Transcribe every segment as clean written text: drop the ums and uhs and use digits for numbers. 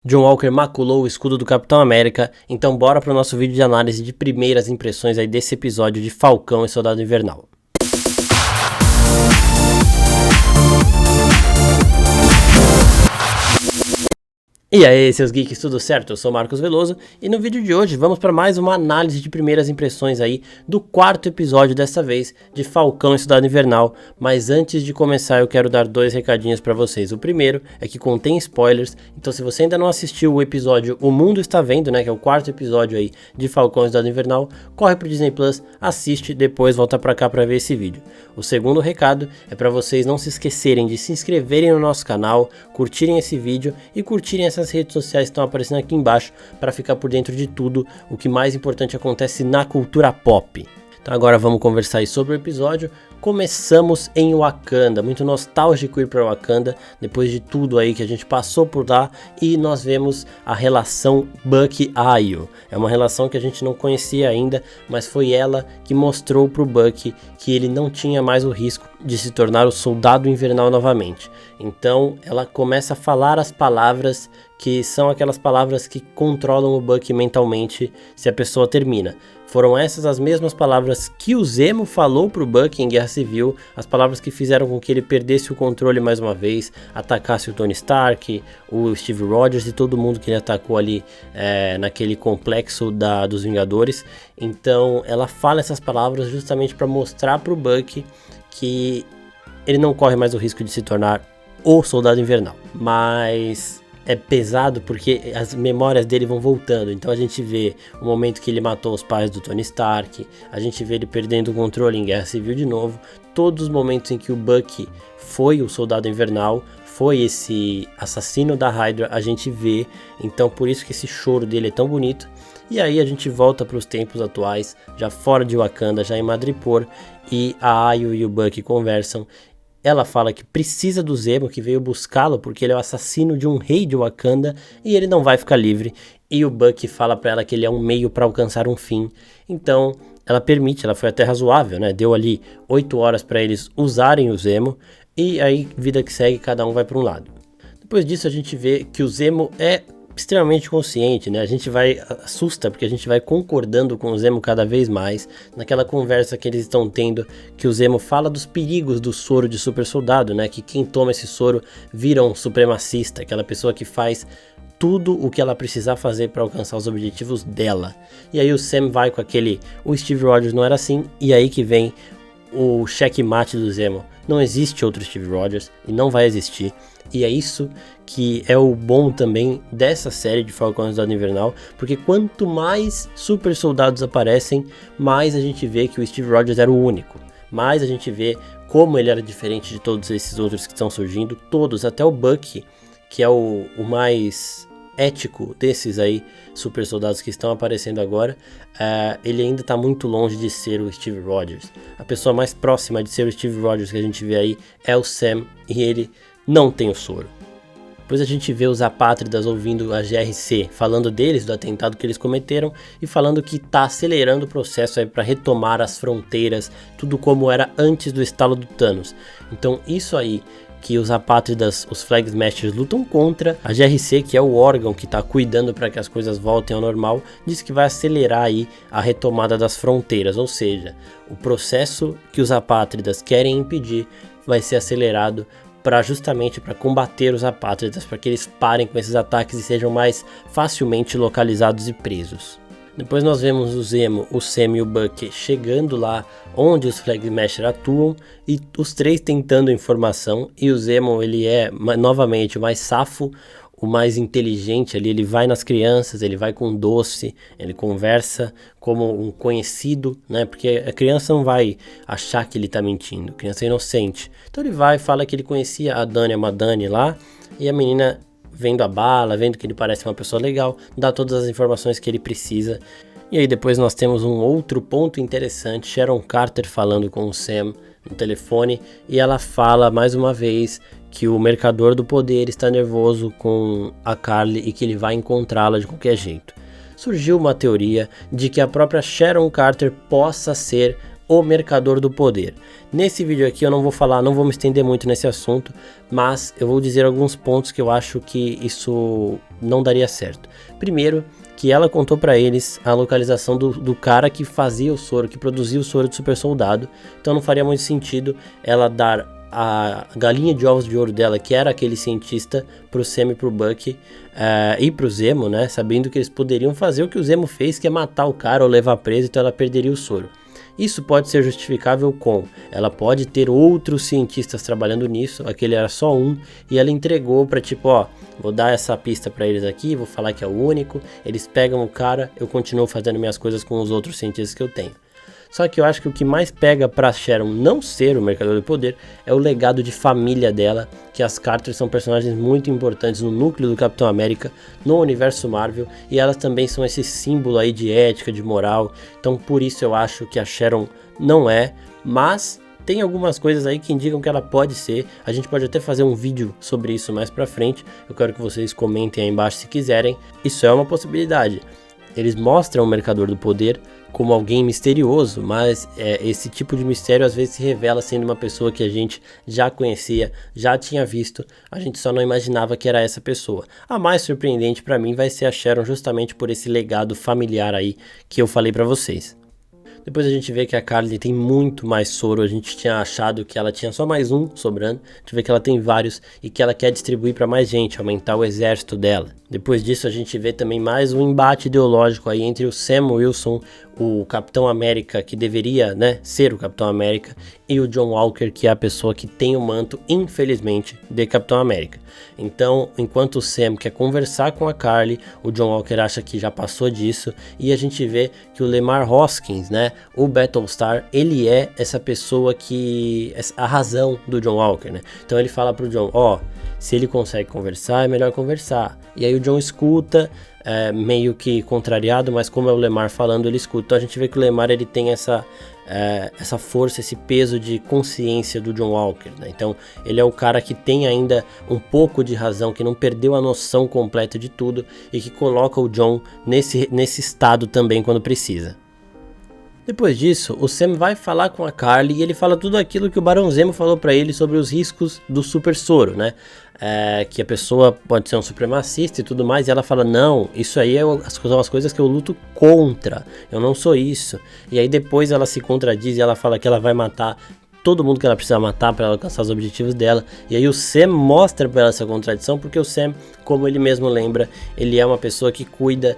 John Walker maculou o escudo do Capitão América, então bora pro nosso vídeo de análise de primeiras impressões aí desse episódio de Falcão e Soldado Invernal. E aí, seus geeks, tudo certo? Eu sou o Marcos Veloso e no vídeo de hoje vamos para mais uma análise de primeiras impressões aí do quarto episódio dessa vez de Falcão e Soldado Invernal. Mas antes de começar eu quero dar dois recadinhos para vocês. O primeiro é que contém spoilers, então se você ainda não assistiu o episódio O Mundo Está Vendo, né, que é o quarto episódio aí de Falcão e Soldado Invernal, corre pro Disney Plus, assiste, depois volta para cá para ver esse vídeo. O segundo recado é para vocês não se esquecerem de se inscreverem no nosso canal, curtirem esse vídeo e curtirem essas redes sociais que estão aparecendo aqui embaixo para ficar por dentro de tudo o que mais importante acontece na cultura pop. Então agora vamos conversar aí sobre o episódio. Começamos em Wakanda, muito nostálgico ir para Wakanda, depois de tudo aí que a gente passou por lá, e nós vemos a relação Bucky Ayo. É uma relação que a gente não conhecia ainda, mas foi ela que mostrou pro Bucky que ele não tinha mais o risco de se tornar o Soldado Invernal novamente. Então ela começa a falar as palavras que são aquelas palavras que controlam o Bucky mentalmente se a pessoa termina. Foram essas as mesmas palavras que o Zemo falou pro Bucky em Guerra Civil, as palavras que fizeram com que ele perdesse o controle mais uma vez, atacasse o Tony Stark, o Steve Rogers e todo mundo que ele atacou ali naquele complexo dos Vingadores. Então ela fala essas palavras justamente para mostrar pro Bucky que ele não corre mais o risco de se tornar o Soldado Invernal. Mas é pesado porque as memórias dele vão voltando. Então a gente vê o momento que ele matou os pais do Tony Stark, a gente vê ele perdendo o controle em Guerra Civil de novo, todos os momentos em que o Bucky foi o Soldado Invernal, foi esse assassino da Hydra, a gente vê. Então por isso que esse choro dele é tão bonito. E aí a gente volta para os tempos atuais, já fora de Wakanda, já em Madripoor, e a Ayo e o Bucky conversam. Ela fala que precisa do Zemo, que veio buscá-lo porque ele é o assassino de um rei de Wakanda e ele não vai ficar livre. E o Bucky fala pra ela que ele é um meio para alcançar um fim. Então ela permite, ela foi até razoável, né? Deu ali 8 horas para eles usarem o Zemo e aí vida que segue, cada um vai para um lado. Depois disso a gente vê que o Zemo é extremamente consciente, né? A gente assusta porque a gente vai concordando com o Zemo cada vez mais. Naquela conversa que eles estão tendo, que o Zemo fala dos perigos do soro de super soldado, né? Que quem toma esse soro vira um supremacista, aquela pessoa que faz tudo o que ela precisar fazer para alcançar os objetivos dela. E aí o Sam vai com o Steve Rogers não era assim, e aí que vem o checkmate do Zemo. Não existe outro Steve Rogers e não vai existir. E é isso que é o bom também dessa série de Falcão e Soldado Invernal, porque quanto mais super soldados aparecem, mais a gente vê que o Steve Rogers era o único. Mais a gente vê como ele era diferente de todos esses outros que estão surgindo, todos, até o Bucky, que é o mais ético desses aí super soldados que estão aparecendo agora, ele ainda está muito longe de ser o Steve Rogers. A pessoa mais próxima de ser o Steve Rogers que a gente vê aí é o Sam, e ele não tem o soro. Depois a gente vê os apátridas ouvindo a GRC, falando deles, do atentado que eles cometeram, e falando que está acelerando o processo aí para retomar as fronteiras, tudo como era antes do estalo do Thanos. Então isso aí que os apátridas, os Flag Smashers, lutam contra, a GRC, que é o órgão que está cuidando para que as coisas voltem ao normal, diz que vai acelerar aí a retomada das fronteiras, ou seja, o processo que os apátridas querem impedir vai ser acelerado justamente para combater os apátridas, para que eles parem com esses ataques e sejam mais facilmente localizados e presos. Depois nós vemos o Zemo, o Sam e o Bucky chegando lá onde os Flag Smashers atuam, e os três tentando informação, e o Zemo ele é novamente o mais safo, o mais inteligente ali, ele vai nas crianças, ele vai com doce, ele conversa como um conhecido, né? Porque a criança não vai achar que ele tá mentindo, a criança é inocente. Então ele vai e fala que ele conhecia a Dani, a Madani lá, e a menina, vendo a bala, vendo que ele parece uma pessoa legal, dá todas as informações que ele precisa. E aí depois nós temos um outro ponto interessante, Sharon Carter falando com o Sam no telefone, e ela fala mais uma vez que o Mercador do Poder está nervoso com a Carly e que ele vai encontrá-la de qualquer jeito. Surgiu uma teoria de que a própria Sharon Carter possa ser o Mercador do Poder. Nesse vídeo aqui eu não vou me estender muito nesse assunto, mas eu vou dizer alguns pontos que eu acho que isso não daria certo. Primeiro, que ela contou pra eles a localização do cara que fazia o soro, que produzia o soro de super soldado, então não faria muito sentido ela dar a galinha de ovos de ouro dela, que era aquele cientista, pro Sam e pro Bucky e pro Zemo, né, sabendo que eles poderiam fazer o que o Zemo fez, que é matar o cara ou levar preso, então ela perderia o soro. Isso pode ser justificável com, ela pode ter outros cientistas trabalhando nisso, aquele era só um, e ela entregou pra tipo, ó, vou dar essa pista pra eles aqui, vou falar que é o único, eles pegam o cara, eu continuo fazendo minhas coisas com os outros cientistas que eu tenho. Só que eu acho que o que mais pega pra Sharon não ser o Mercador do Poder é o legado de família dela, que as Carter são personagens muito importantes no núcleo do Capitão América, no universo Marvel, e elas também são esse símbolo aí de ética, de moral, então por isso eu acho que a Sharon não é, mas tem algumas coisas aí que indicam que ela pode ser, a gente pode até fazer um vídeo sobre isso mais pra frente, eu quero que vocês comentem aí embaixo se quiserem, isso é uma possibilidade. Eles mostram o Mercador do Poder como alguém misterioso, mas esse tipo de mistério às vezes se revela sendo uma pessoa que a gente já conhecia, já tinha visto, a gente só não imaginava que era essa pessoa. A mais surpreendente pra mim vai ser a Sharon, justamente por esse legado familiar aí que eu falei pra vocês. Depois a gente vê que a Carly tem muito mais soro, a gente tinha achado que ela tinha só mais um sobrando, a gente vê que ela tem vários e que ela quer distribuir para mais gente, aumentar o exército dela. Depois disso a gente vê também mais um embate ideológico aí entre o Sam Wilson, o Capitão América, que deveria, né, ser o Capitão América, e o John Walker, que é a pessoa que tem o manto, infelizmente, de Capitão América. Então, enquanto o Sam quer conversar com a Carly, o John Walker acha que já passou disso, e a gente vê que o Lemar Hoskins, né, o Battlestar, ele é essa pessoa que... a razão do John Walker, né? Então ele fala pro John, ó, se ele consegue conversar, é melhor conversar. E aí o John escuta, meio que contrariado, mas como é o Lemar falando, ele escuta. Então a gente vê que o Lemar ele tem essa força, esse peso de consciência do John Walker, né? Então ele é o cara que tem ainda um pouco de razão, que não perdeu a noção completa de tudo e que coloca o John nesse estado também quando precisa. Depois disso, o Sam vai falar com a Carly e ele fala tudo aquilo que o Barão Zemo falou pra ele sobre os riscos do super soro, né? Que a pessoa pode ser um supremacista e tudo mais, e ela fala, não, isso aí são as coisas que eu luto contra, eu não sou isso. E aí depois ela se contradiz e ela fala que ela vai matar todo mundo que ela precisa matar para ela alcançar os objetivos dela, e aí o Sam mostra para ela essa contradição, porque o Sam, como ele mesmo lembra, ele é uma pessoa que cuida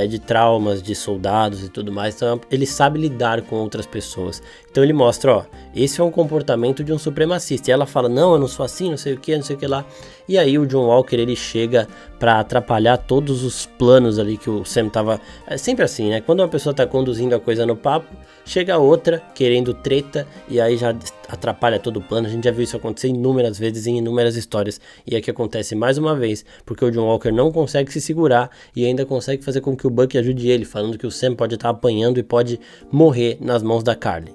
de traumas, de soldados e tudo mais, então ele sabe lidar com outras pessoas, então ele mostra, ó, esse é um comportamento de um supremacista, e ela fala, não, eu não sou assim, não sei o que lá, e aí o John Walker, ele chega para atrapalhar todos os planos ali que o Sam tava, sempre assim, né, quando uma pessoa tá conduzindo a coisa no papo, chega outra querendo treta, e aí já atrapalha todo o plano. A gente já viu isso acontecer inúmeras vezes em inúmeras histórias, e aqui acontece mais uma vez, porque o John Walker não consegue se segurar e ainda consegue fazer com que o Bucky ajude ele, falando que o Sam pode estar apanhando e pode morrer nas mãos da Carly.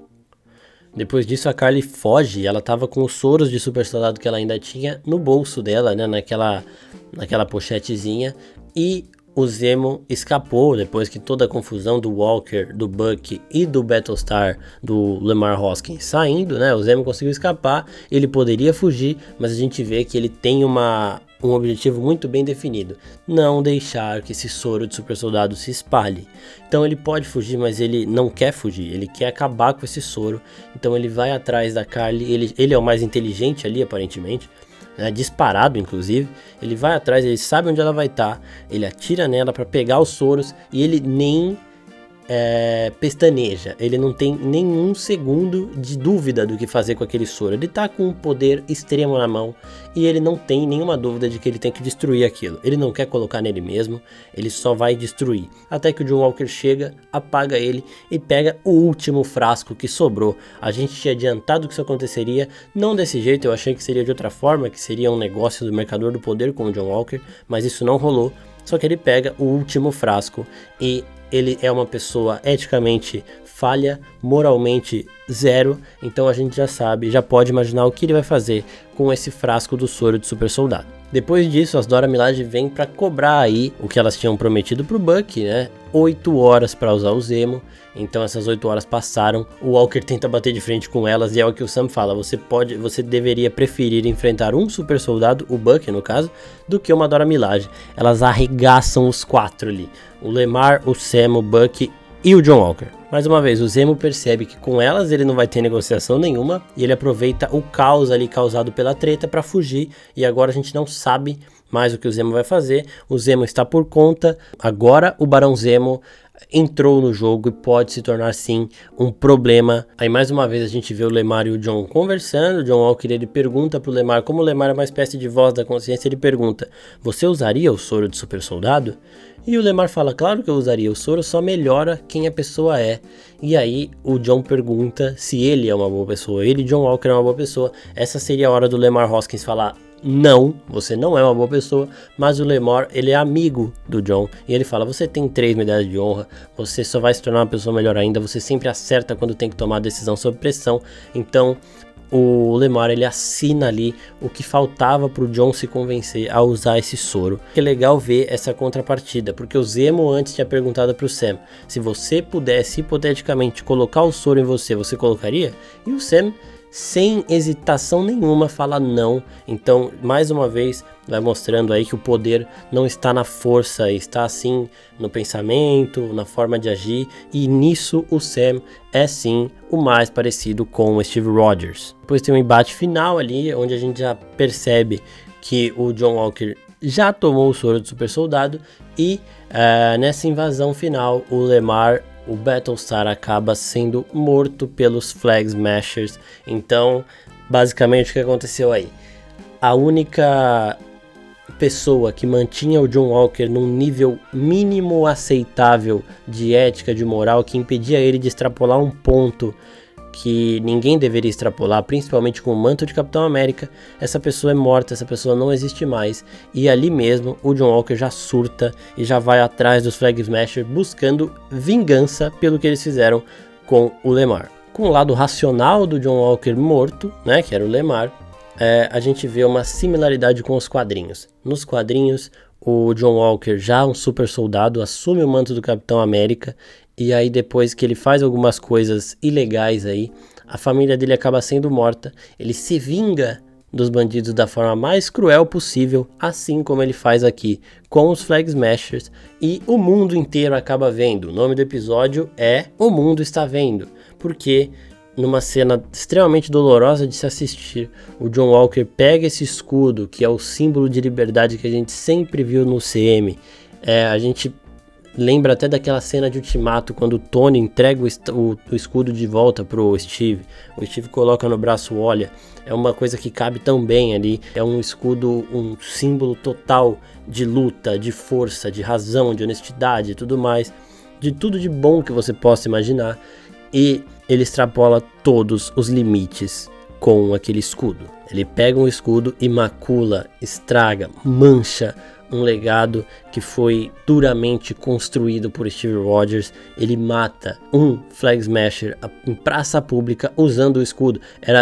Depois disso a Carly foge, ela tava com os soros de super soldado que ela ainda tinha no bolso dela, né, naquela pochetezinha, e o Zemo escapou depois que toda a confusão do Walker, do Bucky e do Battlestar, do Lemar Hoskins saindo, né? O Zemo conseguiu escapar, ele poderia fugir, mas a gente vê que ele tem um objetivo muito bem definido: não deixar que esse soro de super soldado se espalhe. Então ele pode fugir, mas ele não quer fugir, ele quer acabar com esse soro. Então ele vai atrás da Carly, ele é o mais inteligente ali aparentemente, né, disparado inclusive, ele vai atrás, ele sabe onde ela vai estar, ele atira nela para pegar os soros e ele nem pestaneja, ele não tem nenhum segundo de dúvida do que fazer com aquele soro, ele tá com um poder extremo na mão e ele não tem nenhuma dúvida de que ele tem que destruir aquilo, ele não quer colocar nele mesmo, ele só vai destruir, até que o John Walker chega, apaga ele e pega o último frasco que sobrou. A gente tinha adiantado que isso aconteceria, não desse jeito, eu achei que seria de outra forma, que seria um negócio do Mercador do Poder com o John Walker, mas isso não rolou, só que ele pega o último frasco e ele é uma pessoa eticamente falha, moralmente zero, então a gente já sabe, já pode imaginar o que ele vai fazer com esse frasco do soro de super soldado. Depois disso, as Dora Milaje vêm pra cobrar aí o que elas tinham prometido pro Bucky, né? 8 horas pra usar o Zemo. Então essas 8 horas passaram, o Walker tenta bater de frente com elas e é o que o Sam fala, você deveria preferir enfrentar um super soldado, o Bucky no caso, do que uma Dora Milaje. Elas arregaçam os 4 ali, o Lemar, o Sam, o Bucky e o John Walker. Mais uma vez, o Zemo percebe que com elas ele não vai ter negociação nenhuma e ele aproveita o caos ali causado pela treta para fugir, e agora a gente não sabe mais o que o Zemo vai fazer. O Zemo está por conta, agora o Barão Zemo entrou no jogo e pode se tornar sim um problema. Aí mais uma vez a gente vê o Lemar e o John conversando. O John Walker, ele pergunta pro Lemar, como o Lemar é uma espécie de voz da consciência, ele pergunta: você usaria o soro de super soldado? E o Lemar fala: claro que eu usaria, o soro só melhora quem a pessoa é. E aí o John pergunta se ele é uma boa pessoa, ele, John Walker, é uma boa pessoa. Essa seria a hora do Lemar Hoskins falar: não, você não é uma boa pessoa. Mas o Lemar, ele é amigo do John e ele fala: você tem 3 medalhas de honra, você só vai se tornar uma pessoa melhor ainda, você sempre acerta quando tem que tomar decisão sob pressão. Então o Lemar, ele assina ali o que faltava pro John se convencer a usar esse soro. Que é legal ver essa contrapartida, porque o Zemo antes tinha perguntado pro Sam: se você pudesse hipoteticamente colocar o soro em você, você colocaria? E o Sam, sem hesitação nenhuma, fala não. Então, mais uma vez, vai mostrando aí que o poder não está na força, está assim no pensamento, na forma de agir, e nisso o Sam é sim o mais parecido com o Steve Rogers. Depois tem um embate final ali, onde a gente já percebe que o John Walker já tomou o soro do super soldado, e nessa invasão final o Lemar, o Battlestar, acaba sendo morto pelos Flag Smashers. Então, basicamente o que aconteceu aí? A única pessoa que mantinha o John Walker num nível mínimo aceitável de ética, de moral, que impedia ele de extrapolar um ponto que ninguém deveria extrapolar, principalmente com o manto de Capitão América, essa pessoa é morta, essa pessoa não existe mais. E ali mesmo o John Walker já surta e já vai atrás dos Flag Smasher buscando vingança pelo que eles fizeram com o Lemar. Com o lado racional do John Walker morto, né, que era o Lemar, a gente vê uma similaridade com os quadrinhos. Nos quadrinhos, o John Walker, já um super soldado, assume o manto do Capitão América, e aí depois que ele faz algumas coisas ilegais aí, a família dele acaba sendo morta. Ele se vinga dos bandidos da forma mais cruel possível, assim como ele faz aqui com os Flag Smashers, e o mundo inteiro acaba vendo. O nome do episódio é O Mundo Está Vendo, porque numa cena extremamente dolorosa de se assistir, o John Walker pega esse escudo, que é o símbolo de liberdade que a gente sempre viu no CM. A gente lembra até daquela cena de Ultimato, quando o Tony entrega o escudo de volta pro Steve. O Steve coloca no braço, olha, é uma coisa que cabe tão bem ali. É um escudo, um símbolo total de luta, de força, de razão, de honestidade e tudo mais. De tudo de bom que você possa imaginar. E ele extrapola todos os limites com aquele escudo. Ele pega um escudo e macula, estraga, mancha um legado que foi duramente construído por Steve Rogers. Ele mata um Flag Smasher em praça pública usando o escudo.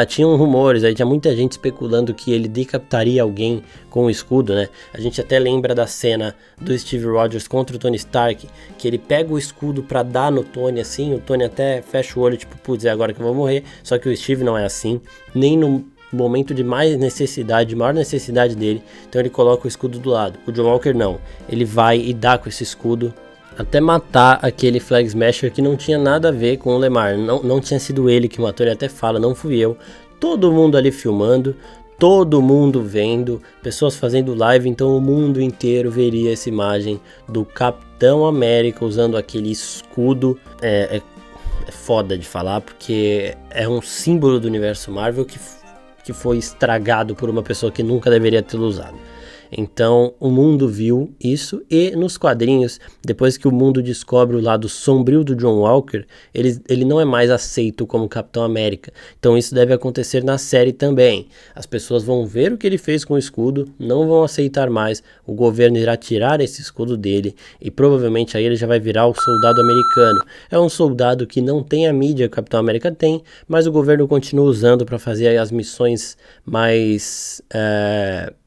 Tinham rumores, aí tinha muita gente especulando que ele decapitaria alguém com o escudo, né? A gente até lembra da cena do Steve Rogers contra o Tony Stark, que ele pega o escudo pra dar no Tony assim, o Tony até fecha o olho, tipo, putz, é agora que eu vou morrer. Só que o Steve não é assim, nem no momento de mais necessidade, de maior necessidade dele. Então ele coloca o escudo do lado. O John Walker não, ele vai e dá com esse escudo até matar aquele Flag Smasher que não tinha nada a ver com o Lemar. Não tinha sido ele que matou, ele até fala, não fui eu. Todo mundo ali filmando, todo mundo vendo, pessoas fazendo live, então o mundo inteiro veria essa imagem do Capitão América usando aquele escudo. É foda de falar, porque é um símbolo do universo Marvel que foi estragado por uma pessoa que nunca deveria tê-lo usado. Então o mundo viu isso, e nos quadrinhos, depois que o mundo descobre o lado sombrio do John Walker, ele não é mais aceito como Capitão América. Então isso deve acontecer na série também. As pessoas vão ver o que ele fez com o escudo, não vão aceitar mais, o governo irá tirar esse escudo dele, e provavelmente aí ele já vai virar o soldado americano. É um soldado que não tem a mídia que o Capitão América tem, mas o governo continua usando para fazer aí as missões mais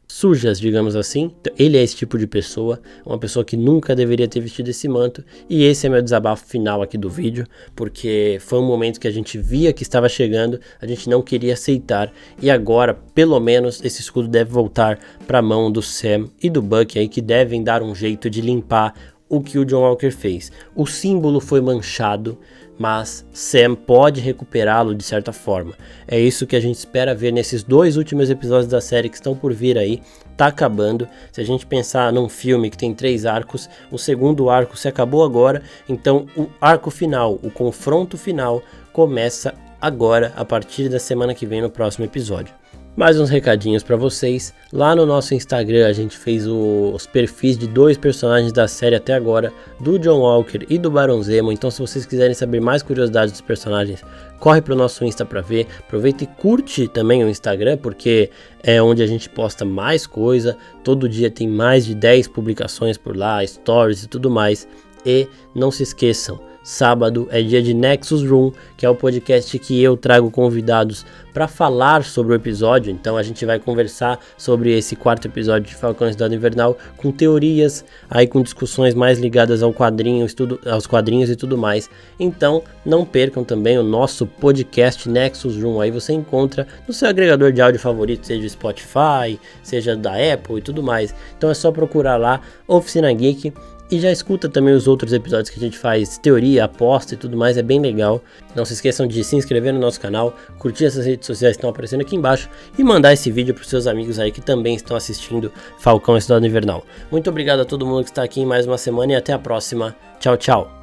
sujas, digamos assim. Ele é esse tipo de pessoa, uma pessoa que nunca deveria ter vestido esse manto, e esse é meu desabafo final aqui do vídeo, porque foi um momento que a gente via que estava chegando, a gente não queria aceitar, e agora, pelo menos, esse escudo deve voltar para a mão do Sam e do Bucky aí, que devem dar um jeito de limpar o que o John Walker fez. O símbolo foi manchado, mas Sam pode recuperá-lo de certa forma. É isso que a gente espera ver nesses 2 últimos episódios da série que estão por vir aí. Tá acabando. Se a gente pensar num filme que tem 3 arcos, o segundo arco se acabou agora, então o arco final, o confronto final, começa agora, a partir da semana que vem, no próximo episódio. Mais uns recadinhos para vocês. Lá no nosso Instagram a gente fez os perfis de 2 personagens da série até agora, do John Walker e do Baron Zemo. Então, se vocês quiserem saber mais curiosidades dos personagens, corre pro nosso Insta para ver. Aproveita e curte também o Instagram, porque é onde a gente posta mais coisa. Todo dia tem mais de 10 publicações por lá, stories e tudo mais. E não se esqueçam, sábado é dia de Nexus Room, que é o podcast que eu trago convidados para falar sobre o episódio. Então a gente vai conversar sobre esse 4º episódio de Falcão e Soldado Invernal, com teorias, aí com discussões mais ligadas ao quadrinho, aos quadrinhos e tudo mais. Então não percam também o nosso podcast Nexus Room, aí você encontra no seu agregador de áudio favorito, seja Spotify, seja da Apple e tudo mais. Então é só procurar lá, Oficina Geek. E já escuta também os outros episódios que a gente faz teoria, aposta e tudo mais, é bem legal. Não se esqueçam de se inscrever no nosso canal, curtir essas redes sociais que estão aparecendo aqui embaixo e mandar esse vídeo para os seus amigos aí que também estão assistindo Falcão e Soldado Invernal. Muito obrigado a todo mundo que está aqui em mais uma semana e até a próxima. Tchau, tchau!